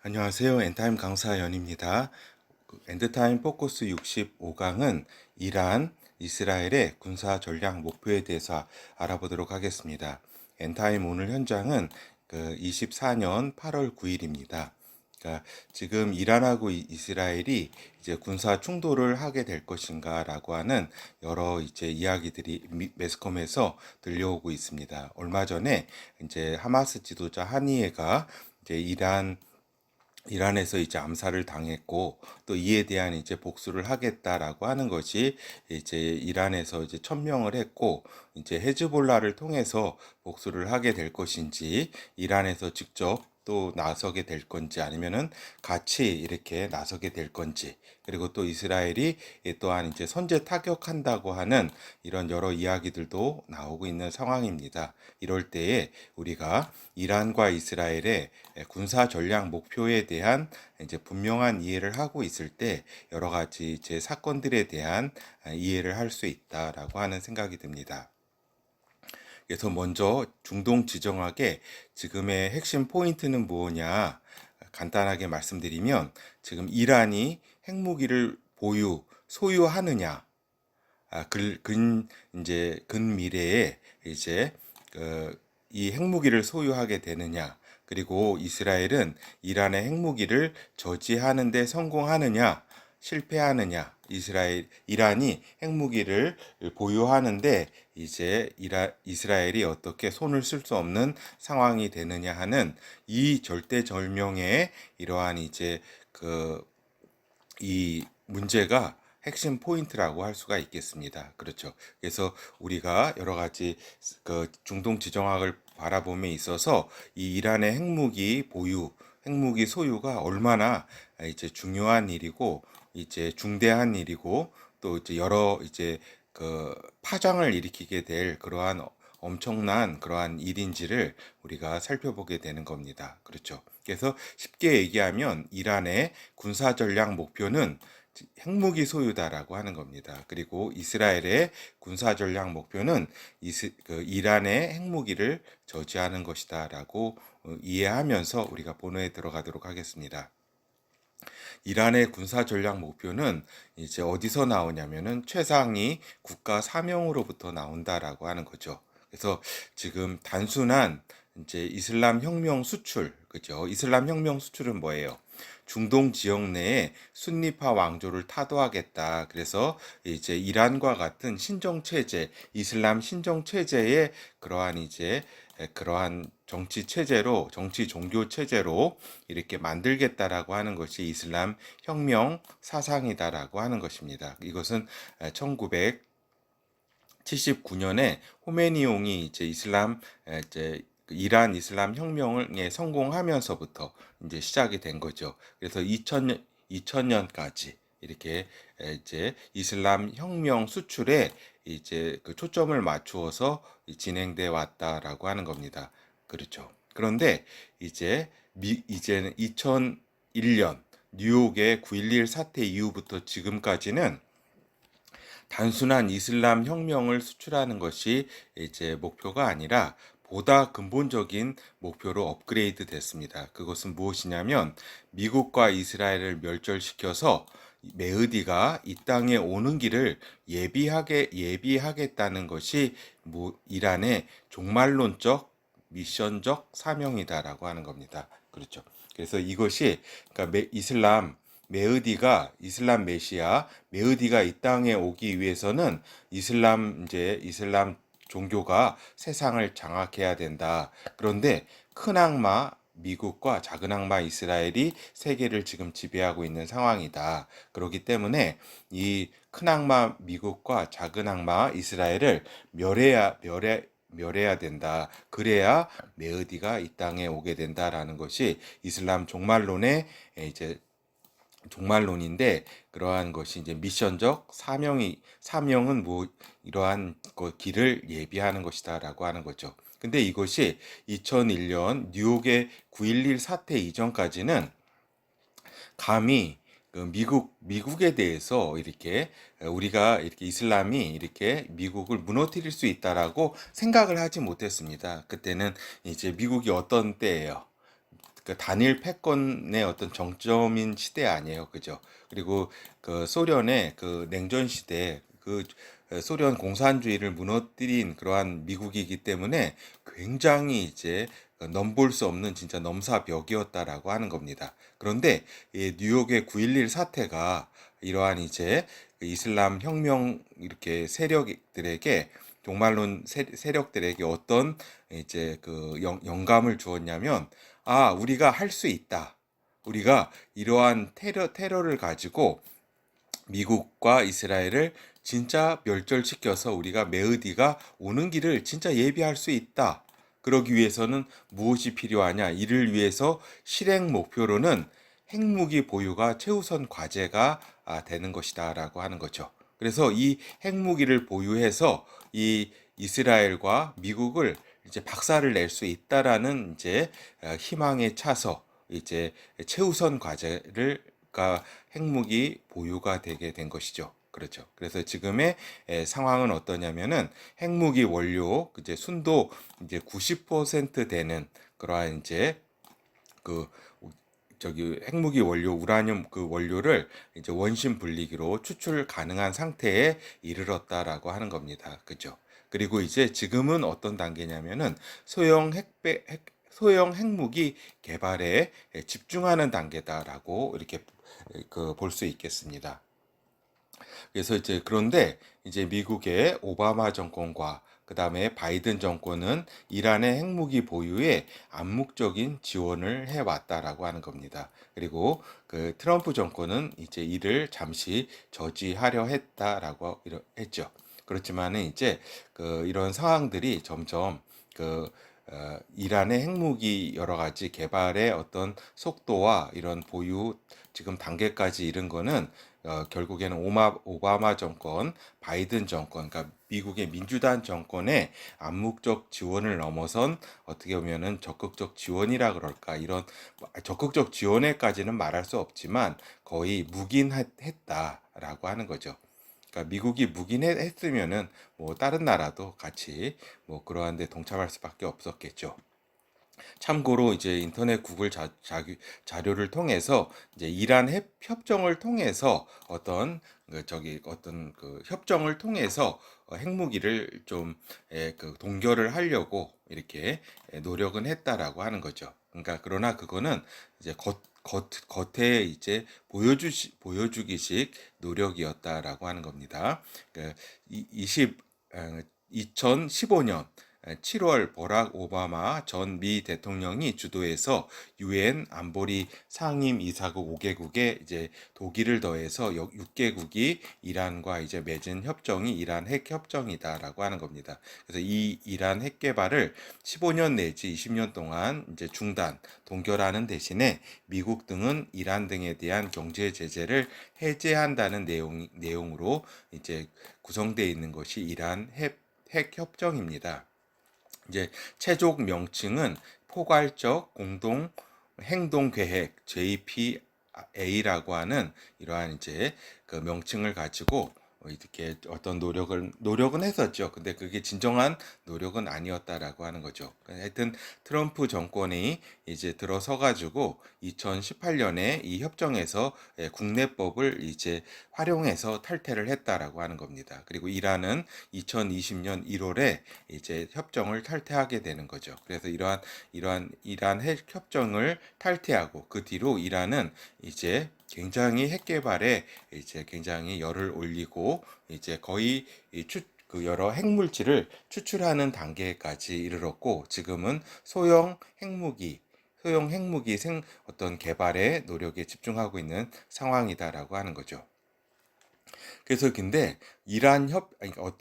안녕하세요. 엔타임 강사 연입니다. 엔드타임 포커스 65강은 이란, 이스라엘의 군사 전략 목표에 대해서 알아보도록 하겠습니다. 엔타임 오늘 현장은 24년 8월 9일입니다. 그러니까 지금 이란하고 이스라엘이 이제 군사 충돌을 하게 될 것인가라고 하는 여러 이제 이야기들이 매스컴에서 들려오고 있습니다. 얼마 전에 이제 하마스 지도자 하니예가 이제 이란에서 이제 암살을 당했고 또 이에 대한 이제 복수를 하겠다라고 하는 것이 이제 이란에서 이제 천명을 했고 이제 헤즈볼라를 통해서 복수를 하게 될 것인지 이란에서 직접 또 나서게 될 건지 아니면은 같이 이렇게 나서게 될 건지 그리고 또 이스라엘이 또한 이제 선제 타격한다고 하는 이런 여러 이야기들도 나오고 있는 상황입니다. 이럴 때에 우리가 이란과 이스라엘의 군사 전략 목표에 대한 이제 분명한 이해를 하고 있을 때 여러 가지 이제 사건들에 대한 이해를 할 수 있다라고 하는 생각이 듭니다. 그래서 먼저 중동 지정학의 지금의 핵심 포인트는 뭐냐 간단하게 말씀드리면 지금 이란이 핵무기를 소유하느냐 이제 근미래에 이제 이 핵무기를 소유하게 되느냐 그리고 이스라엘은 이란의 핵무기를 저지하는 데 성공하느냐 실패하느냐 이란이 핵무기를 보유하는데 이제 이스라엘이 어떻게 손을 쓸 수 없는 상황이 되느냐 하는 이 절대절명의 이러한 이제 이 문제가 핵심 포인트라고 할 수가 있겠습니다. 그렇죠. 그래서 우리가 여러 가지 중동 지정학을 바라봄에 있어서 이 이란의 핵무기 소유가 얼마나 이제 중요한 일이고 이제 중대한 일이고 또 이제 여러 이제 파장을 일으키게 될 그러한 엄청난 그러한 일인지를 우리가 살펴보게 되는 겁니다. 그렇죠. 그래서 쉽게 얘기하면 이란의 군사 전략 목표는 핵무기 소유다라고 하는 겁니다. 그리고 이스라엘의 군사 전략 목표는 이란의 핵무기를 저지하는 것이다라고 이해하면서 우리가 본어에 들어가도록 하겠습니다. 이란의 군사 전략 목표는 이제 어디서 나오냐면은 최상위 국가 사명으로부터 나온다라고 하는 거죠. 그래서 지금 단순한 이제 이슬람 혁명 수출, 그죠? 이슬람 혁명 수출은 뭐예요? 중동 지역 내에 순니파 왕조를 타도하겠다. 그래서 이제 이란과 같은 신정 체제, 이슬람 신정 체제의 그러한 정치 종교 체제로 이렇게 만들겠다라고 하는 것이 이슬람 혁명 사상이다라고 하는 것입니다. 이것은 1979년에 호메니용이 이제 이란 이슬람 혁명에 성공하면서부터 이제 시작이 된 거죠. 그래서 2000년까지 이렇게 이제 이슬람 혁명 수출에 이제 초점을 맞추어서 진행돼 왔다라고 하는 겁니다. 그렇죠. 그런데 이제는 2001년 뉴욕의 9.11 사태 이후부터 지금까지는 단순한 이슬람 혁명을 수출하는 것이 이제 목표가 아니라 보다 근본적인 목표로 업그레이드 됐습니다. 그것은 무엇이냐면 미국과 이스라엘을 멸절시켜서 메흐디가 이 땅에 오는 길을 예비하겠다는 것이 이란의 종말론적 미션적 사명이다라고 하는 겁니다. 그렇죠. 그래서 이것이 그러니까 이슬람 메시아 메흐디가 이 땅에 오기 위해서는 이슬람 종교가 세상을 장악해야 된다. 그런데 큰 악마 미국과 작은 악마 이스라엘이 세계를 지금 지배하고 있는 상황이다. 그렇기 때문에 이 큰 악마 미국과 작은 악마 이스라엘을 멸해야 된다. 그래야 메흐디가 이 땅에 오게 된다라는 것이 이슬람 종말론인데 그러한 것이 이제 미션적 사명은 이러한 길을 예비하는 것이다라고 하는 거죠. 근데 이것이 2001년 뉴욕의 9.11 사태 이전까지는 감히 미국에 대해서 이렇게 우리가 이렇게 이슬람이 이렇게 미국을 무너뜨릴 수 있다라고 생각을 하지 못했습니다. 그때는 이제 미국이 어떤 때예요? 그 단일 패권의 어떤 정점인 시대 아니에요, 그죠? 그리고 그 소련의 그 냉전 시대 그 소련 공산주의를 무너뜨린 그러한 미국이기 때문에 굉장히 이제 넘볼 수 없는 진짜 넘사벽이었다라고 하는 겁니다. 그런데 이 뉴욕의 9.11 사태가 이러한 이제 그 이슬람 혁명 이렇게 세력들에게 종말론 세력들에게 어떤 이제 그 영감을 주었냐면, 아, 우리가 할 수 있다. 우리가 이러한 테러를 가지고 미국과 이스라엘을 진짜 멸절시켜서 우리가 메으디가 오는 길을 진짜 예비할 수 있다. 그러기 위해서는 무엇이 필요하냐? 이를 위해서 실행 목표로는 핵무기 보유가 최우선 과제가 되는 것이다라고 하는 거죠. 그래서 이 핵무기를 보유해서 이 이스라엘과 미국을 이제 박살을 낼 수 있다라는 이제 희망에 차서 이제 최우선 과제를 핵무기 보유가 되게 된 것이죠. 그렇죠. 그래서 지금의 상황은 어떠냐면은 핵무기 원료 이제 순도 이제 90% 되는 그러한 이제 그 저기 핵무기 원료 우라늄 그 원료를 이제 원심 분리기로 추출 가능한 상태에 이르렀다라고 하는 겁니다. 그죠? 그리고 이제 지금은 어떤 단계냐면은 소형 핵무기 개발에 집중하는 단계다라고 이렇게 그 볼 수 있겠습니다. 그래서 이제 그런데 이제 미국의 오바마 정권과 그다음에 바이든 정권은 이란의 핵무기 보유에 암묵적인 지원을 해왔다라고 하는 겁니다. 그리고 그 트럼프 정권은 이제 이를 잠시 저지하려 했다라고 했죠. 그렇지만은 이제 그 이런 상황들이 점점 그 이란의 핵무기 여러 가지 개발의 어떤 속도와 이런 보유 지금 단계까지 이른 거는 결국에는 오바마 정권, 바이든 정권, 그러니까 미국의 민주당 정권의 암묵적 지원을 넘어선 어떻게 보면은 적극적 지원이라 그럴까 이런 적극적 지원에까지는 말할 수 없지만 거의 묵인했다라고 하는 거죠. 그러니까 미국이 묵인했으면은 뭐 다른 나라도 같이 뭐 그러한데 동참할 수밖에 없었겠죠. 참고로 이제 인터넷 구글 자료를 통해서 이제 이란 협정을 통해서 어떤 그 협정을 통해서 핵무기를 좀 그 동결을 하려고 이렇게 노력은 했다라고 하는 거죠. 그러니까 그러나 그거는 이제 겉에 이제 보여주기식 노력이었다라고 하는 겁니다. 그 2015년 7월 버락 오바마 전 미 대통령이 주도해서 유엔 안보리 상임 이사국 5개국에 이제 독일을 더해서 6개국이 이란과 이제 맺은 협정이 이란 핵 협정이다라고 하는 겁니다. 그래서 이 이란 핵 개발을 15년 내지 20년 동안 이제 동결하는 대신에 미국 등은 이란 등에 대한 경제 제재를 해제한다는 내용으로 이제 구성되어 있는 것이 이란 핵 협정입니다. 이제 최종 명칭은 포괄적 공동 행동 계획 JPA라고 하는 이러한 이제 그 명칭을 가지고 이렇게 어떤 노력은 했었죠. 근데 그게 진정한 노력은 아니었다라고 하는 거죠. 하여튼 트럼프 정권이 이제 들어서 가지고 2018년에 이 협정에서 국내법을 이제 활용해서 탈퇴를 했다라고 하는 겁니다. 그리고 이란은 2020년 1월에 이제 협정을 탈퇴하게 되는 거죠. 그래서 이러한 이란 핵 협정을 탈퇴하고 그 뒤로 이란은 이제 굉장히 핵 개발에 이제 굉장히 열을 올리고 이제 거의 그 여러 핵물질을 추출하는 단계까지 이르렀고 지금은 소형 핵무기 어떤 개발에 노력에 집중하고 있는 상황이다라고 하는 거죠. 그래서 근데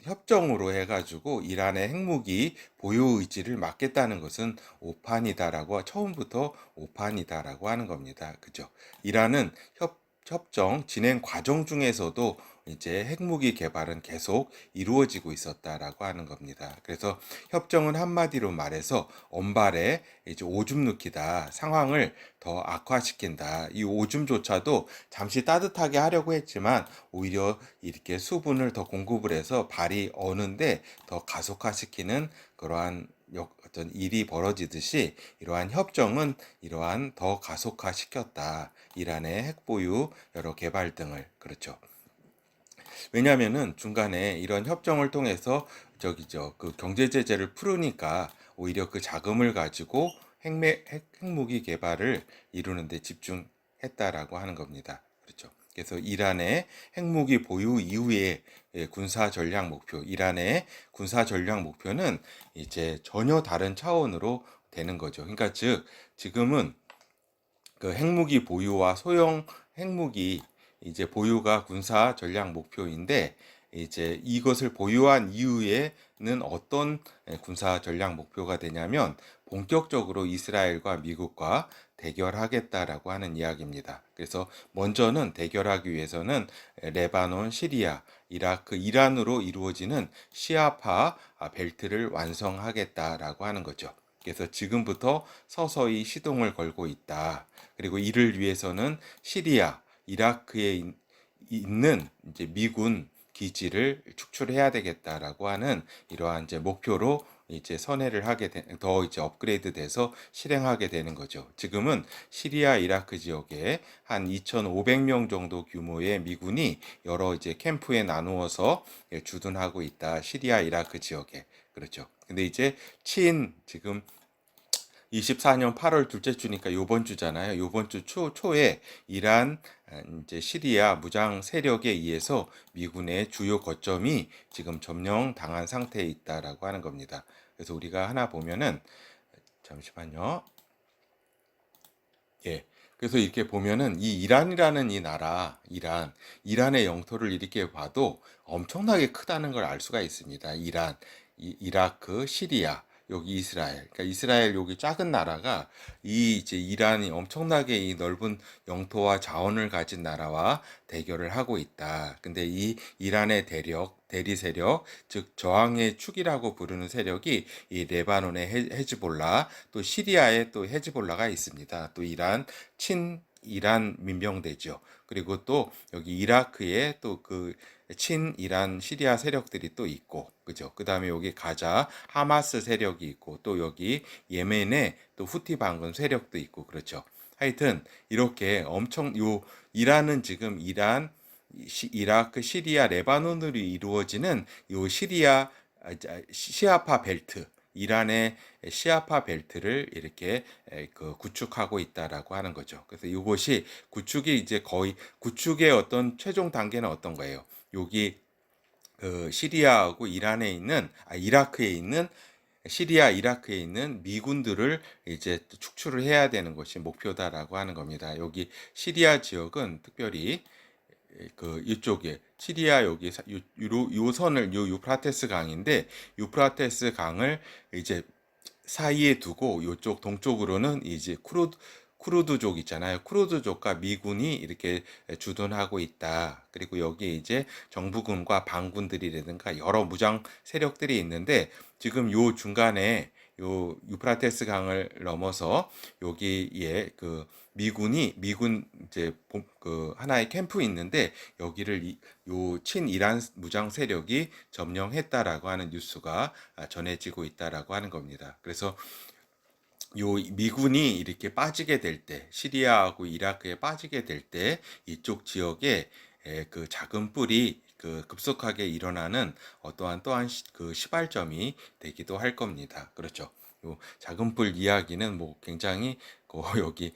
협정으로 해가지고 이란의 핵무기 보유 의지를 막겠다는 것은 오판이다라고 처음부터 오판이다라고 하는 겁니다. 그죠? 이란은 협정 진행 과정 중에서도 이제 핵무기 개발은 계속 이루어지고 있었다라고 하는 겁니다. 그래서 협정은 한마디로 말해서 언발에 이제 오줌 누기다. 상황을 더 악화시킨다. 이 오줌조차도 잠시 따뜻하게 하려고 했지만 오히려 이렇게 수분을 더 공급을 해서 발이 어는데 더 가속화시키는 그러한 어떤 일이 벌어지듯이 이러한 협정은 이러한 더 가속화시켰다. 이란의 핵보유 여러 개발 등을. 그렇죠. 왜냐하면은 중간에 이런 협정을 통해서 그 경제 제재를 풀으니까 오히려 그 자금을 가지고 핵무기 개발을 이루는 데 집중했다라고 하는 겁니다. 그렇죠. 그래서 이란의 핵무기 보유 이후의 군사 전략 목표, 이란의 군사 전략 목표는 이제 전혀 다른 차원으로 되는 거죠. 그러니까 즉 지금은 그 핵무기 보유와 소형 핵무기 이제 보유가 군사 전략 목표인데 이제 이것을 보유한 이후에는 어떤 군사 전략 목표가 되냐면 본격적으로 이스라엘과 미국과 대결하겠다라고 하는 이야기입니다. 그래서 먼저는 대결하기 위해서는 레바논, 시리아, 이라크, 이란으로 이루어지는 시아파 벨트를 완성하겠다라고 하는 거죠. 그래서 지금부터 서서히 시동을 걸고 있다. 그리고 이를 위해서는 시리아, 이라크에 있는 이제 미군 기지를 축출해야 되겠다라고 하는 이러한 이제 목표로 이제 선회를 더 이제 업그레이드 돼서 실행하게 되는 거죠. 지금은 시리아, 이라크 지역에 한 2,500명 정도 규모의 미군이 여러 이제 캠프에 나누어서 주둔하고 있다. 시리아, 이라크 지역에. 그렇죠. 근데 이제 지금 24년 8월 둘째 주니까 요번 주잖아요. 요번 주 초에 이란 이제 시리아 무장 세력에 의해서 미군의 주요 거점이 지금 점령당한 상태에 있다라고 하는 겁니다. 그래서 우리가 하나 보면은 잠시만요. 예. 그래서 이렇게 보면은 이 이란이라는 이 나라, 이란의 영토를 이렇게 봐도 엄청나게 크다는 걸 알 수가 있습니다. 이라크, 시리아, 여기 이스라엘. 그러니까 이스라엘 여기 작은 나라가 이 이제 이란이 엄청나게 이 넓은 영토와 자원을 가진 나라와 대결을 하고 있다. 근데 이 이란의 대리 세력, 즉 저항의 축이라고 부르는 세력이 이 레바논의 헤즈볼라, 또 시리아에 또 헤즈볼라가 있습니다. 또 이란 민병대죠. 그리고 또 여기 이라크에 또 그 친이란 시리아 세력들이 또 있고, 그죠? 그 다음에 여기 가자 하마스 세력이 있고, 또 여기 예멘에 또 후티 반군 세력도 있고, 그렇죠? 하여튼 이렇게 이란은 지금 이라크, 시리아, 레바논으로 이루어지는 요 시아파 벨트, 이란의 시아파 벨트를 이렇게 그 구축하고 있다라고 하는 거죠. 그래서 이것이 구축이 이제 거의 구축의 어떤 최종 단계는 어떤 거예요? 여기 그 시리아하고 이라크에 있는 시리아, 이라크에 있는 미군들을 이제 축출을 해야 되는 것이 목표다라고 하는 겁니다. 여기 시리아 지역은 특별히 그 이쪽에 시리아 여기 요 선을 유프라테스 강인데 유프라테스 강을 이제 사이에 두고 요쪽 동쪽으로는 이제 쿠르드족 있잖아요. 쿠르드족과 미군이 이렇게 주둔하고 있다. 그리고 여기 이제 정부군과 반군들이라든가 여러 무장 세력들이 있는데 지금 요 중간에 요 유프라테스 강을 넘어서 여기에 그 미군 이제 그 하나의 캠프 있는데 여기를 요 친이란 무장 세력이 점령했다라고 하는 뉴스가 전해지고 있다라고 하는 겁니다. 그래서 요 미군이 이렇게 빠지게 될 때, 시리아하고 이라크에 빠지게 될 때 이쪽 지역에 그 작은 뿔이 그 급속하게 일어나는 어떠한 또한 그 시발점이 되기도 할 겁니다. 그렇죠. 요 작은 뿔 이야기는 뭐 굉장히 여기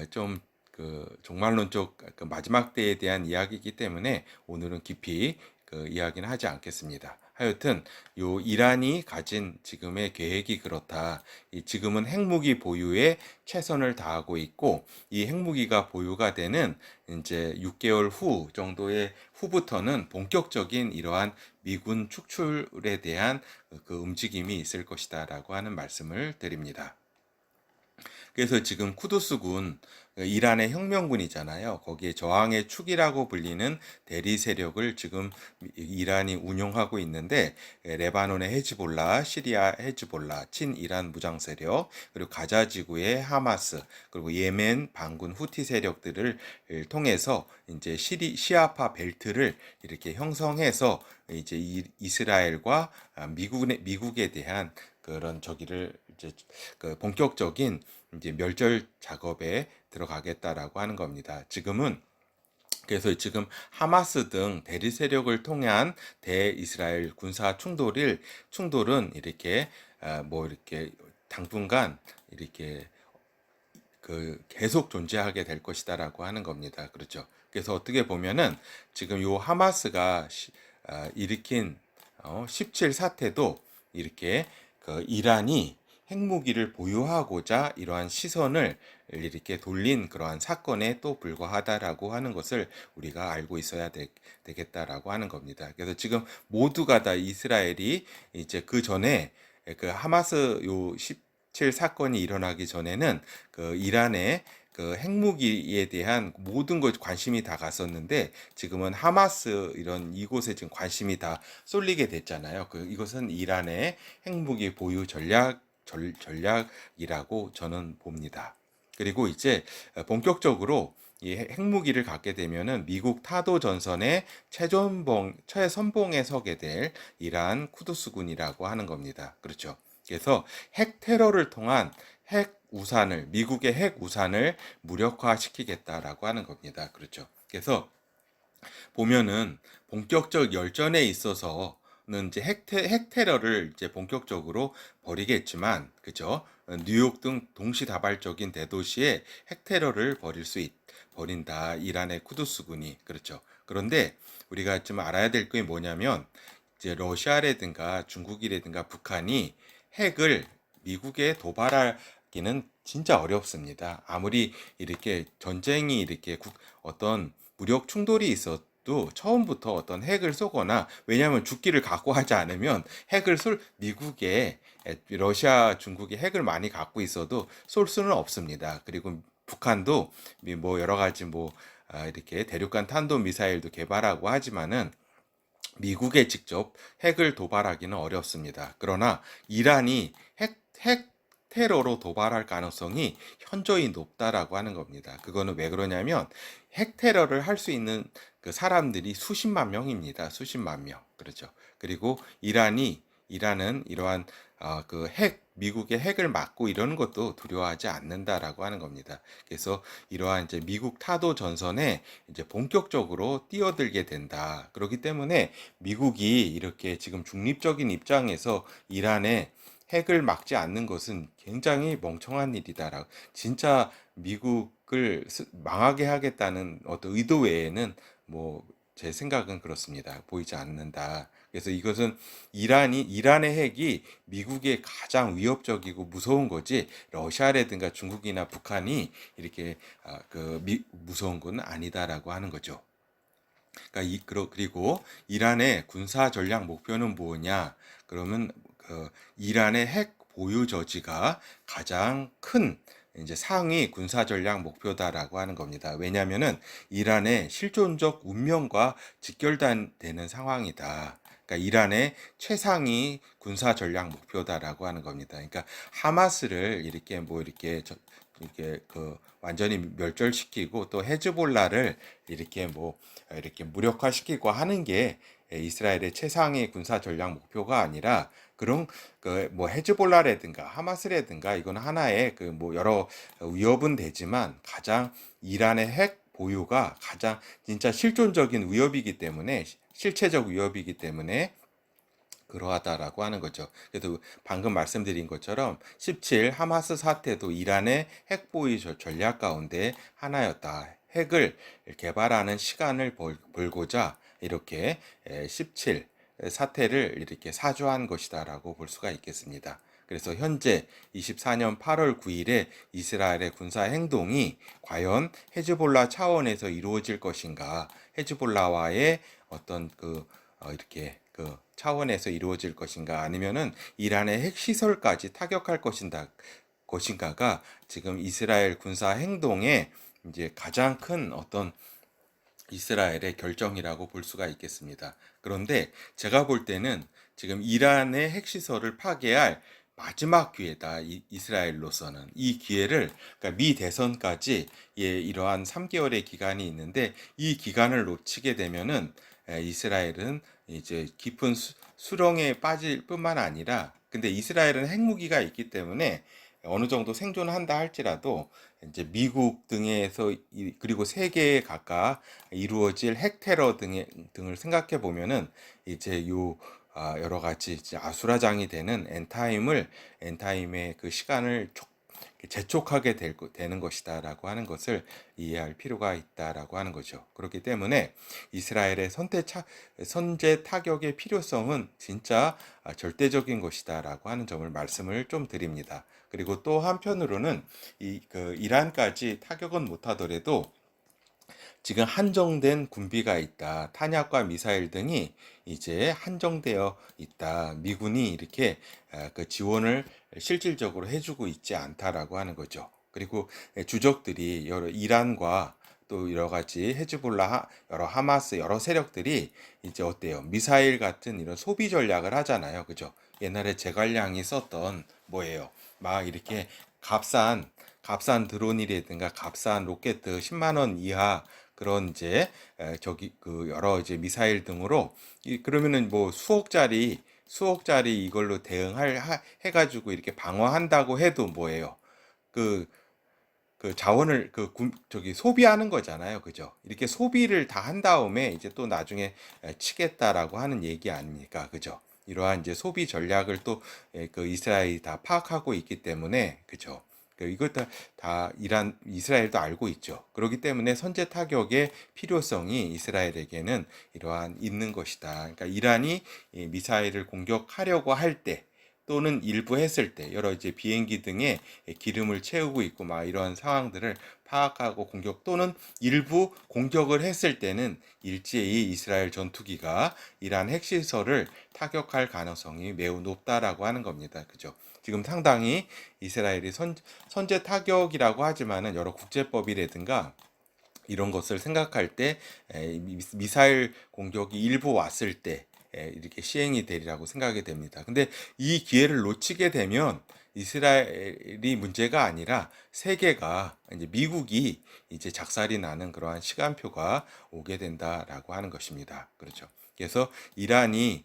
좀 그 종말론적 그 마지막 때에 대한 이야기이기 때문에 오늘은 깊이 그 이야기는 하지 않겠습니다. 하여튼 요 이란이 가진 지금의 계획이 그렇다. 지금은 핵무기 보유에 최선을 다하고 있고 이 핵무기가 보유가 되는 이제 6개월 후 정도의 후부터는 본격적인 이러한 미군 축출에 대한 그 움직임이 있을 것이다라고 하는 말씀을 드립니다. 그래서 지금 쿠두스군 이란의 혁명군이잖아요. 거기에 저항의 축이라고 불리는 대리 세력을 지금 이란이 운용하고 있는데 레바논의 헤즈볼라, 시리아 헤즈볼라, 친이란 무장 세력, 그리고 가자 지구의 하마스, 그리고 예멘 반군 후티 세력들을 통해서 이제 시아파 벨트를 이렇게 형성해서 이제 이스라엘과 미국에 대한 그런 이제 그 본격적인 이제 멸절 작업에 들어가겠다라고 하는 겁니다. 지금은 그래서 지금 하마스 등 대리 세력을 통한 대이스라엘 군사 충돌은 이렇게 뭐 이렇게 당분간 이렇게 그 계속 존재하게 될 것이다라고 하는 겁니다. 그렇죠. 그래서 어떻게 보면은 지금 요 하마스가 일으킨 17 사태도 이렇게 그 이란이 핵무기를 보유하고자 이러한 시선을 이렇게 돌린 그러한 사건에 또 불과하다라고 하는 것을 우리가 알고 있어야 되겠다라고 하는 겁니다. 그래서 지금 모두가 다 이스라엘이 이제 그 전에 그 하마스 요 17 사건이 일어나기 전에는 그 이란의 그 핵무기에 대한 모든 것 관심이 다 갔었는데 지금은 하마스 이런 이곳에 지금 관심이 다 쏠리게 됐잖아요. 이것은 이란의 핵무기 보유 전략이라고 저는 봅니다. 그리고 이제 본격적으로 이 핵무기를 갖게 되면은 미국 타도 전선의 최선봉에 서게 될 이란 쿠두스군이라고 하는 겁니다. 그렇죠. 그래서 핵 테러를 통한 미국의 핵 우산을 무력화시키겠다라고 하는 겁니다. 그렇죠. 그래서 보면은 본격적 열전에 있어서는 이제 핵 테러를 이제 본격적으로 벌이겠지만, 그죠? 뉴욕 등 동시다발적인 대도시에 핵 테러를 벌인다. 이란의 쿠두스군이. 그렇죠. 그런데 우리가 좀 알아야 될 게 뭐냐면, 이제 러시아라든가 중국이라든가 북한이 핵을 미국에 도발하기는 진짜 어렵습니다. 아무리 이렇게 전쟁이 이렇게 어떤 무력 충돌이 있어도 처음부터 어떤 핵을 쏘거나, 왜냐하면 죽기를 각오하지 않으면 미국에 러시아, 중국이 핵을 많이 갖고 있어도 쏠 수는 없습니다. 그리고 북한도 뭐 여러 가지 이렇게 대륙간 탄도 미사일도 개발하고 하지만은 미국에 직접 핵을 도발하기는 어렵습니다. 그러나 이란이 핵 테러로 도발할 가능성이 현저히 높다라고 하는 겁니다. 그거는 왜 그러냐면 핵 테러를 할 수 있는 그 사람들이 수십만 명입니다. 수십만 명. 그렇죠. 그리고 이란은 이러한 미국의 핵을 막고 이러는 것도 두려워하지 않는다라고 하는 겁니다. 그래서 이러한 이제 미국 타도 전선에 이제 본격적으로 뛰어들게 된다. 그렇기 때문에 미국이 이렇게 지금 중립적인 입장에서 이란의 핵을 막지 않는 것은 굉장히 멍청한 일이다라고. 진짜 미국을 망하게 하겠다는 어떤 의도 외에는 제 생각은 그렇습니다. 보이지 않는다. 그래서 이것은 이란의 핵이 미국에 가장 위협적이고 무서운 거지, 러시아라든가 중국이나 북한이 이렇게 무서운 건 아니다라고 하는 거죠. 그리고 이란의 군사 전략 목표는 뭐냐? 그러면 이란의 핵 보유 저지가 가장 큰 이제 상위 군사 전략 목표다라고 하는 겁니다. 왜냐하면은 이란의 실존적 운명과 직결되는 상황이다. 그러니까 이란의 최상위 군사 전략 목표다라고 하는 겁니다. 그러니까 하마스를 이렇게 완전히 멸절시키고 또 헤즈볼라를 이렇게 무력화시키고 하는 게 이스라엘의 최상의 군사 전략 목표가 아니라, 그런 헤즈볼라라든가 하마스라든가 이건 하나의 여러 위협은 되지만 가장 이란의 핵 보유가 가장 진짜 실존적인 위협이기 때문에, 실체적 위협이기 때문에 그러하다라고 하는 거죠. 그래서 방금 말씀드린 것처럼 17 하마스 사태도 이란의 핵 보유 전략 가운데 하나였다. 핵을 개발하는 시간을 벌고자 이렇게 17 사태를 이렇게 사주한 것이다라고 볼 수가 있겠습니다. 그래서 현재 24년 8월 9일에 이스라엘의 군사 행동이 과연 헤즈볼라 차원에서 이루어질 것인가, 헤즈볼라와의 어떤 이렇게 차원에서 이루어질 것인가, 아니면은 이란의 핵시설까지 타격할 것인가가 지금 이스라엘 군사 행동의 이제 가장 큰 어떤 이스라엘의 결정이라고 볼 수가 있겠습니다. 그런데 제가 볼 때는 지금 이란의 핵시설을 파괴할 마지막 기회다. 이스라엘로서는 이 기회를, 그러니까 미 대선까지 이러한 3개월의 기간이 있는데, 이 기간을 놓치게 되면은 이스라엘은 이제 깊은 수렁에 빠질 뿐만 아니라 근데 이스라엘은 핵무기가 있기 때문에 어느 정도 생존한다 할지라도 이제 미국 등에서 그리고 세계에 각각 이루어질 핵 테러 등을 생각해 보면은 이제 여러 가지 이제 아수라장이 되는 엔타임의 그 시간을 재촉하게 되는 것이다라고 하는 것을 이해할 필요가 있다라고 하는 거죠. 그렇기 때문에 이스라엘의 선제 타격의 필요성은 진짜 절대적인 것이다라고 하는 점을 말씀을 좀 드립니다. 그리고 또 한편으로는 이란까지 타격은 못하더라도 지금 한정된 군비가 있다. 탄약과 미사일 등이 이제 한정되어 있다. 미군이 이렇게 그 지원을 실질적으로 해주고 있지 않다라고 하는 거죠. 그리고 주적들이 여러 이란과 또 여러 가지 헤즈볼라, 여러 하마스, 여러 세력들이 이제 어때요? 미사일 같은 이런 소비 전략을 하잖아요. 그죠? 옛날에 제갈량이 썼던 뭐예요? 막 이렇게 값싼 드론이라든가 값싼 로켓 10만 원 이하 그런 이제 저기 그 여러 이제 미사일 등으로 그러면은 뭐 수억짜리 이걸로 해가지고 이렇게 방어한다고 해도 뭐예요? 그 자원을 저기 소비하는 거잖아요. 그죠? 이렇게 소비를 다 한 다음에 이제 또 나중에 치겠다라고 하는 얘기 아닙니까? 그죠? 이러한 이제 소비 전략을 또 그 이스라엘이 다 파악하고 있기 때문에 그죠? 이것 다 이스라엘도 알고 있죠. 그렇기 때문에 선제 타격의 필요성이 이스라엘에게는 이러한 있는 것이다. 그러니까 이란이 이 미사일을 공격하려고 할 때 또는 일부 했을 때 여러 이제 비행기 등에 기름을 채우고 있고 막 이러한 상황들을 파악하고 공격 또는 일부 공격을 했을 때는 일제히 이스라엘 전투기가 이란 핵시설을 타격할 가능성이 매우 높다라고 하는 겁니다. 그죠? 지금 상당히 이스라엘이 선제 타격이라고 하지만은 여러 국제법이라든가 이런 것을 생각할 때 미사일 공격이 일부 왔을 때 이렇게 시행이 되리라고 생각이 됩니다. 근데 이 기회를 놓치게 되면 이스라엘이 문제가 아니라 세계가 이제 미국이 이제 작살이 나는 그러한 시간표가 오게 된다라고 하는 것입니다. 그렇죠. 그래서 이란이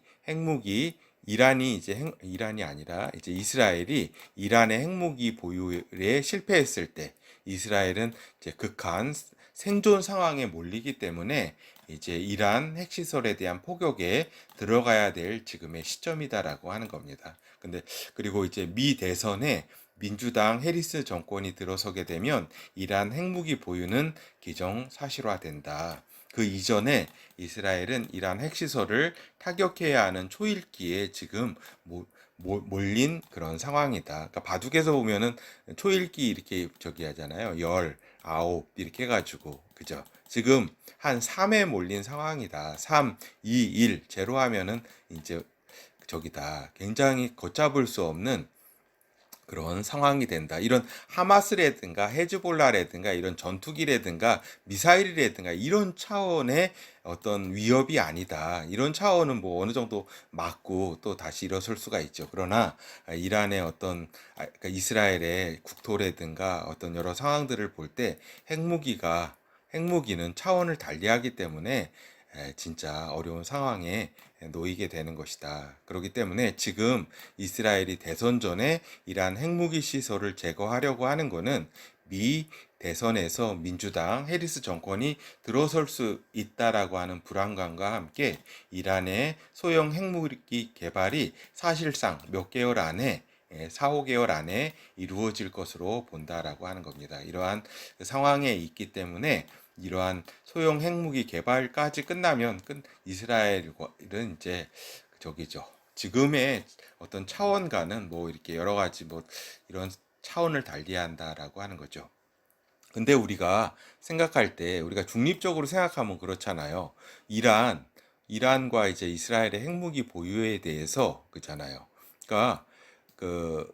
아니라 이제 이스라엘이 이란의 핵무기 보유에 실패했을 때 이스라엘은 이제 극한 생존 상황에 몰리기 때문에 이제 이란 핵시설에 대한 포격에 들어가야 될 지금의 시점이다라고 하는 겁니다. 근데 그리고 이제 미 대선에 민주당 해리스 정권이 들어서게 되면 이란 핵무기 보유는 기정사실화된다. 그 이전에 이스라엘은 이란 핵시설을 타격해야 하는 초읽기에 지금 몰린 그런 상황이다. 그러니까 바둑에서 보면은 초읽기 이렇게 저기 하잖아요. 9 이렇게 해가지고 그죠? 지금 한 3에 몰린 상황이다. 3, 2, 1 제로 하면은 이제 저기다. 굉장히 걷잡을 수 없는 그런 상황이 된다. 이런 하마스라든가 헤즈볼라라든가 이런 전투기라든가 미사일이라든가 이런 차원의 어떤 위협이 아니다. 이런 차원은 뭐 어느 정도 막고 또 다시 일어설 수가 있죠. 그러나 이란의 그러니까 이스라엘의 국토라든가 어떤 여러 상황들을 볼 때 핵무기는 차원을 달리하기 때문에 진짜 어려운 상황에 놓이게 되는 것이다. 그렇기 때문에 지금 이스라엘이 대선 전에 이란 핵무기 시설을 제거하려고 하는 것은 미 대선에서 민주당 해리스 정권이 들어설 수 있다라고 하는 불안감과 함께 이란의 소형 핵무기 개발이 사실상 몇 개월 안에 4, 5개월 안에 이루어질 것으로 본다라고 하는 겁니다. 이러한 상황에 있기 때문에 이러한 소형 핵무기 개발까지 끝나면 이스라엘은 이제 저기죠. 지금의 어떤 차원과는 뭐 이렇게 여러 가지 뭐 이런 차원을 달리한다라고 하는 거죠. 근데 우리가 생각할 때 우리가 중립적으로 생각하면 그렇잖아요. 이란과 이제 이스라엘의 핵무기 보유에 대해서 그잖아요. 그러니까 그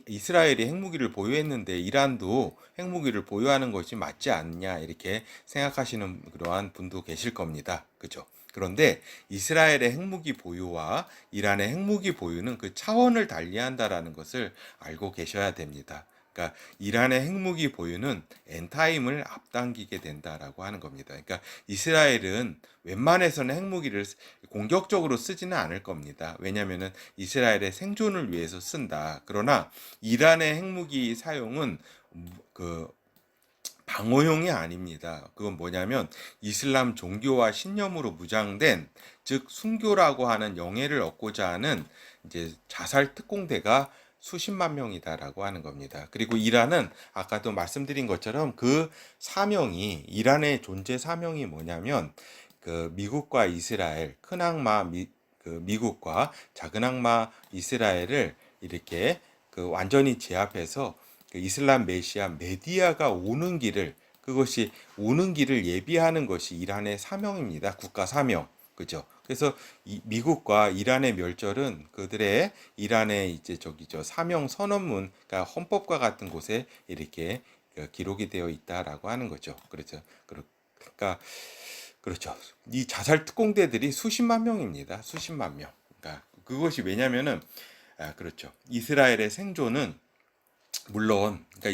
이스라엘이 핵무기를 보유했는데 이란도 핵무기를 보유하는 것이 맞지 않냐 이렇게 생각하시는 그러한 분도 계실 겁니다. 그죠? 그런데 이스라엘의 핵무기 보유와 이란의 핵무기 보유는 그 차원을 달리한다라는 것을 알고 계셔야 됩니다. 그러니까 이란의 핵무기 보유는 엔타임을 앞당기게 된다라고 하는 겁니다. 그러니까 이스라엘은 웬만해서는 핵무기를 공격적으로 쓰지는 않을 겁니다. 왜냐하면은 이스라엘의 생존을 위해서 쓴다. 그러나 이란의 핵무기 사용은 그 방어용이 아닙니다. 그건 뭐냐면 이슬람 종교와 신념으로 무장된, 즉 순교라고 하는 영예를 얻고자 하는 이제 자살 특공대가 수십만 명이다라고 하는 겁니다. 그리고 이란은 아까도 말씀드린 것처럼 그 사명이, 이란의 존재 사명이 뭐냐면 그 미국과 이스라엘, 큰 악마 미국과 작은 악마 이스라엘을 이렇게 그 완전히 제압해서 그 이슬람 메시아 메디아가 오는 길을, 그것이 오는 길을 예비하는 것이 이란의 사명입니다. 국가 사명. 그죠? 그래서 미국과 이란의 멸절은 그들의 이란의 이제 저기죠 사명 선언문, 그러니까 헌법과 같은 곳에 이렇게 기록이 되어 있다라고 하는 거죠. 그렇죠. 그러니까 그렇죠. 이 자살 특공대들이 수십만 명입니다. 수십만 명. 그러니까 그것이 왜냐면은 그렇죠. 이스라엘의 생존은 물론, 그러니까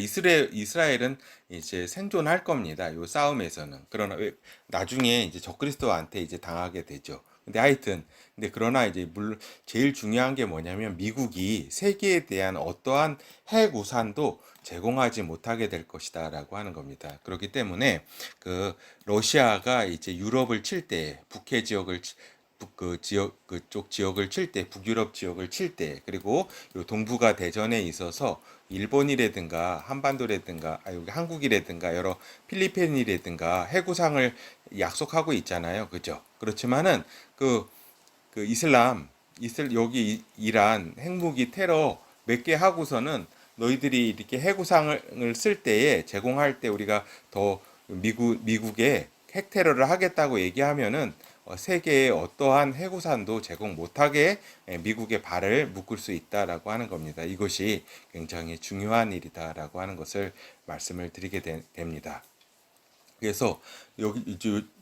이스라엘은 이제 생존할 겁니다. 요 싸움에서는. 그러나 나중에 이제 적그리스도한테 이제 당하게 되죠. 근데 하여튼, 근데 그러나 이제 물론 제일 중요한 게 뭐냐면 미국이 세계에 대한 어떠한 핵 우산도 제공하지 못하게 될 것이다라고 하는 겁니다. 그렇기 때문에 그 러시아가 이제 유럽을 칠 때, 북해 지역을 그 지역 그쪽 지역을 칠 때, 북유럽 지역을 칠 때, 그리고 요 동북아 대전에 있어서 일본이라든가 한반도라든가 여기 한국이라든가 여러 필리핀이라든가 해구상을 약속하고 있잖아요. 그죠? 그렇지만은 그 여기 이란 핵무기 테러 몇 개 하고서는 너희들이 이렇게 해구상을 쓸 때에 제공할 때 우리가 더 미국에 핵 테러를 하겠다고 얘기하면은 세계에 어떠한 해구산도 제공 못하게 미국의 발을 묶을 수 있다라고 하는 겁니다. 이것이 굉장히 중요한 일이다라고 하는 것을 말씀을 드리게 됩니다. 그래서 여기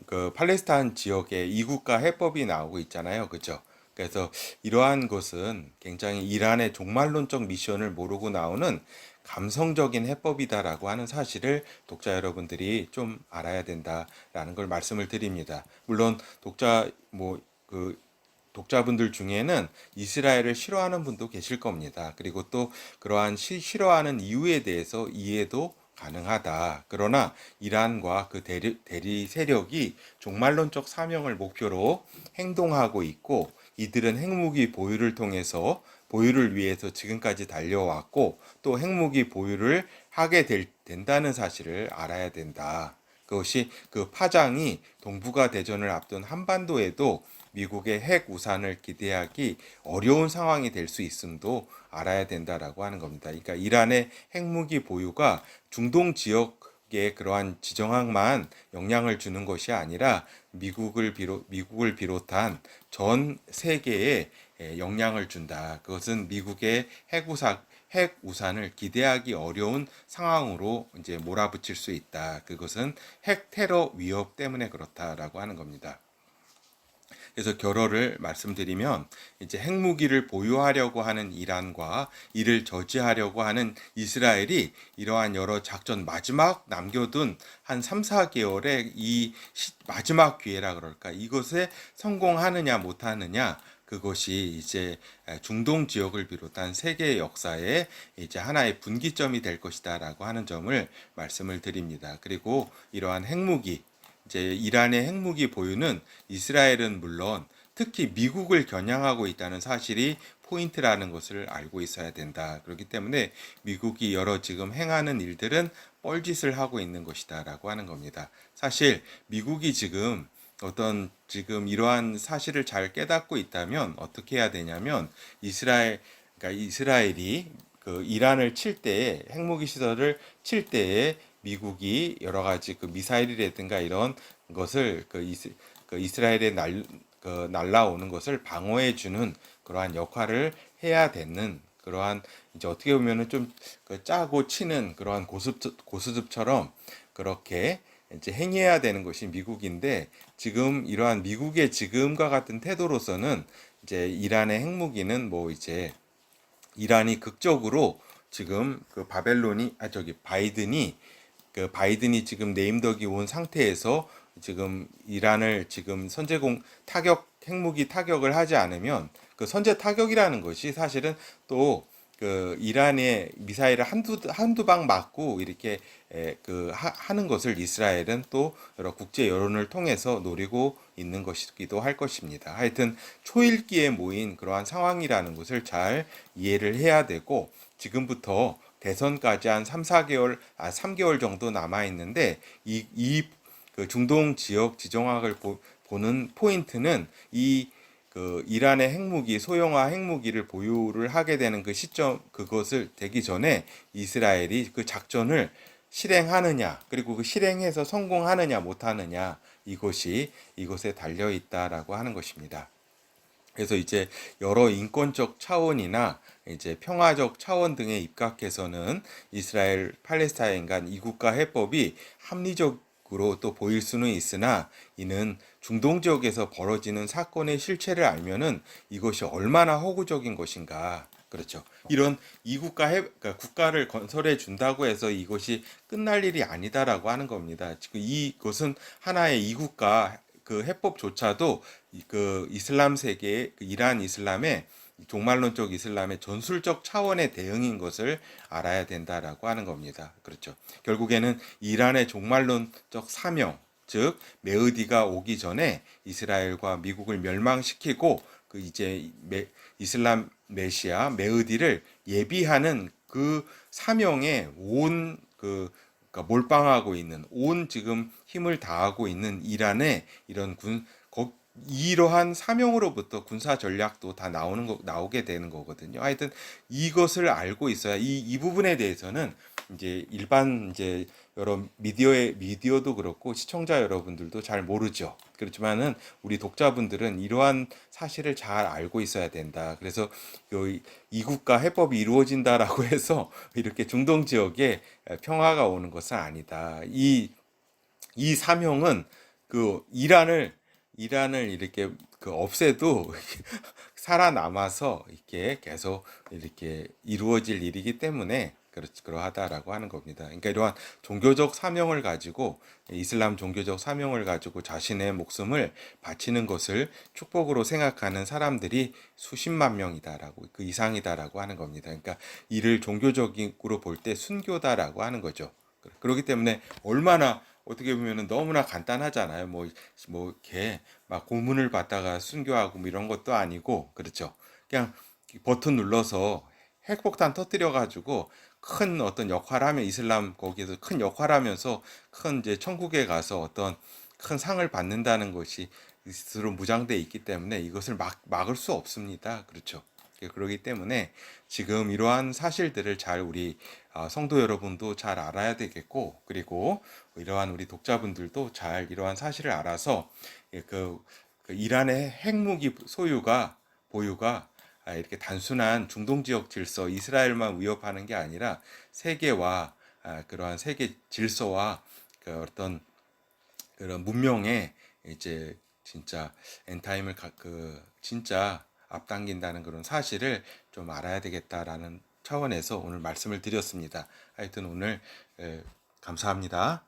그 팔레스타인 지역에 이국가 해법이 나오고 있잖아요. 그죠? 그래서 이러한 것은 굉장히 이란의 종말론적 미션을 모르고 나오는 감성적인 해법이다라고 하는 사실을 독자 여러분들이 좀 알아야 된다라는 걸 말씀을 드립니다. 물론 독자분들 중에는 이스라엘을 싫어하는 분도 계실 겁니다. 그리고 또 그러한 싫어하는 이유에 대해서 이해도 가능하다. 그러나 이란과 그 대리 세력이 종말론적 사명을 목표로 행동하고 있고, 이들은 핵무기 보유를 위해서 지금까지 달려왔고, 또 핵무기 보유를 된다는 사실을 알아야 된다. 그것이 그 파장이 동북아 대전을 앞둔 한반도에도 미국의 핵 우산을 기대하기 어려운 상황이 될 수 있음도 알아야 된다라고 하는 겁니다. 그러니까 이란의 핵무기 보유가 중동 지역에 그러한 지정학만 영향을 주는 것이 아니라 미국을 비롯한 전 세계에 영향을 준다. 그것은 미국의 핵 우산을 기대하기 어려운 상황으로 이제 몰아붙일 수 있다. 그것은 핵 테러 위협 때문에 그렇다라고 하는 겁니다. 그래서 결론을 말씀드리면 이제 핵무기를 보유하려고 하는 이란과 이를 저지하려고 하는 이스라엘이 이러한 여러 작전, 마지막 남겨둔 한 3, 4개월의 이 마지막 기회라 그럴까, 이것에 성공하느냐 못하느냐, 그것이 이제 중동 지역을 비롯한 세계 역사의 이제 하나의 분기점이 될 것이다라고 하는 점을 말씀을 드립니다. 그리고 이러한 핵무기, 이제 이란의 핵무기 보유는 이스라엘은 물론 특히 미국을 겨냥하고 있다는 사실이 포인트라는 것을 알고 있어야 된다. 그렇기 때문에 미국이 여러 지금 행하는 일들은 뻘짓을 하고 있는 것이다라고 하는 겁니다. 사실 미국이 지금 이러한 사실을 잘 깨닫고 있다면 어떻게 해야 되냐면 그러니까 이스라엘이 그 이란을 칠 때에, 핵무기 시설을 칠 때에 미국이 여러 가지 그 미사일이라든가 이런 것을 이스라엘에 날라오는 것을 방어해 주는 그러한 역할을 해야 되는, 그러한 이제 어떻게 보면은 좀 짜고 치는 그러한 고수습처럼 그렇게 이제 행해야 되는 것이 미국인데, 지금 이러한 미국의 지금과 같은 태도로서는 이제 이란의 핵무기는 이제 이란이 극적으로 지금 그 바이든이 지금 네임덕이 온 상태에서 지금 이란을 지금 타격 핵무기 타격을 하지 않으면 그 선제 타격이라는 것이 사실은 또 그 이란의 미사일을 한두 방 맞고 이렇게 하는 것을 이스라엘은 또 여러 국제 여론을 통해서 노리고 있는 것이기도 할 것입니다. 하여튼 초읽기에 모인 그러한 상황이라는 것을 잘 이해를 해야 되고, 지금부터 대선까지 한 3개월 정도 남아 있는데 그 중동 지역 지정학을 보는 포인트는 이란의 소형화 핵무기를 보유를 하게 되는 그 시점, 그것을 되기 전에 이스라엘이 그 작전을 실행하느냐, 그리고 그 실행해서 성공하느냐 못하느냐, 이것에 달려 있다라고 하는 것입니다. 그래서 이제 여러 인권적 차원이나 이제 평화적 차원 등에 입각해서는 이스라엘 팔레스타인 간 이국가 해법이 합리적으로 또 보일 수는 있으나, 이는 중동 지역에서 벌어지는 사건의 실체를 알면은 이것이 얼마나 허구적인 것인가. 그렇죠. 이런 그러니까 국가를 건설해 준다고 해서 이것이 끝날 일이 아니다라고 하는 겁니다. 지금 이것은 하나의 이국가 그 해법조차도 그 이슬람 세계, 그 이란 이슬람의 종말론적 이슬람의 전술적 차원의 대응인 것을 알아야 된다라고 하는 겁니다. 그렇죠. 결국에는 이란의 종말론적 사명, 즉 메흐디가 오기 전에 이스라엘과 미국을 멸망시키고 그 이제 이슬람 메시아 메흐디를 예비하는 그 사명에 그러니까 몰빵하고 있는, 온 지금 힘을 다하고 있는 이란의 이러한 사명으로부터 군사 전략도 다 나오게 되는 거거든요. 하여튼 이것을 알고 있어야 이 부분에 대해서는 이제 일반 이제 여러 미디어도 그렇고 시청자 여러분들도 잘 모르죠. 그렇지만은 우리 독자분들은 이러한 사실을 잘 알고 있어야 된다. 그래서 이국가 해법이 이루어진다라고 해서 이렇게 중동 지역에 평화가 오는 것은 아니다. 이 사명은 그 이란을 이렇게 그 없애도 살아남아서 이렇게 계속 이렇게 이루어질 일이기 때문에 그러하다라고 하는 겁니다. 그러니까 이러한 종교적 사명을 가지고, 이슬람 종교적 사명을 가지고 자신의 목숨을 바치는 것을 축복으로 생각하는 사람들이 수십만 명이다라고, 그 이상이다라고 하는 겁니다. 그러니까 이를 종교적으로 볼 때 순교다라고 하는 거죠. 그렇기 때문에 어떻게 보면은 너무나 간단하잖아요. 이렇게 막 고문을 받다가 순교하고 뭐 이런 것도 아니고, 그렇죠. 그냥 버튼 눌러서 핵폭탄 터뜨려가지고 큰 어떤 역할을 하면, 거기에서 큰 역할하면서 큰 이제 천국에 가서 어떤 큰 상을 받는다는 것이 스스로 무장돼 있기 때문에 이것을 막을 수 없습니다. 그렇죠. 그렇기 때문에 지금 이러한 사실들을 잘 우리 성도 여러분도 잘 알아야 되겠고, 그리고 이러한 우리 독자분들도 잘 이러한 사실을 알아서 그 이란의 핵무기 보유가 이렇게 단순한 중동 지역 질서, 이스라엘만 위협하는 게 아니라 세계와 그러한 세계 질서와 그 어떤 그런 문명의 이제 진짜 엔타임을 진짜 앞당긴다는 그런 사실을 좀 알아야 되겠다라는 차원에서 오늘 말씀을 드렸습니다. 하여튼 오늘 감사합니다.